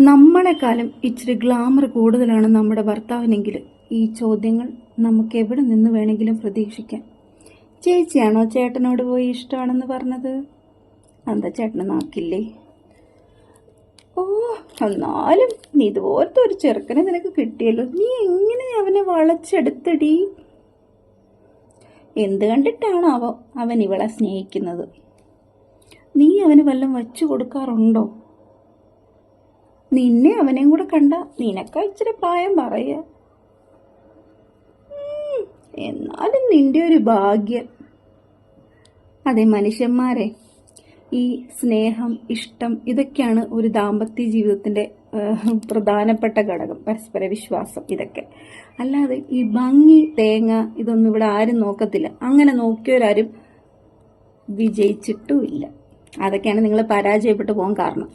നമ്മളെക്കാളും ഇച്ചിരി ഗ്ലാമർ കൂടുതലാണ് നമ്മുടെ ഭർത്താവിനെങ്കിൽ ഈ ചോദ്യങ്ങൾ നമുക്ക് എവിടെ നിന്ന് വേണമെങ്കിലും പ്രതീക്ഷിക്കാം. ചേച്ചിയാണോ ചേട്ടനോട് പോയി ഇഷ്ടമാണെന്ന് പറഞ്ഞത്? എന്താ ചേട്ടന് നാക്കില്ലേ? ഓ, എന്നാലും നീ ഇതുപോലത്തെ ഒരു ചെറുക്കനെ നിനക്ക് കിട്ടിയല്ലോ. നീ എങ്ങനെ അവനെ വളച്ചെടുത്തടി? എന്ത് കണ്ടിട്ടാണോ അവൻ ഇവളെ സ്നേഹിക്കുന്നത്? നീ അവന് വല്ലതും വച്ചു കൊടുക്കാറുണ്ടോ? നിന്നെ അവനെയും കൂടെ കണ്ട നിനക്കാ ഇച്ചിരി പ്രായം പറയുക. എന്നാലും നിന്റെ ഒരു ഭാഗ്യം. അതെ മനുഷ്യന്മാരെ, ഈ സ്നേഹം, ഇഷ്ടം, ഇതൊക്കെയാണ് ഒരു ദാമ്പത്യ ജീവിതത്തിന്റെ പ്രധാനപ്പെട്ട ഘടകം. പരസ്പര വിശ്വാസം, ഇതൊക്കെ. അല്ലാതെ ഈ ഭംഗി, തേങ്ങ, ഇതൊന്നും ഇവിടെ ആരും നോക്കത്തില്ല. അങ്ങനെ നോക്കിയവരാരും വിജയിച്ചിട്ടുമില്ല. അതൊക്കെയാണ് നിങ്ങൾ പരാജയപ്പെട്ടു പോകാൻ കാരണം.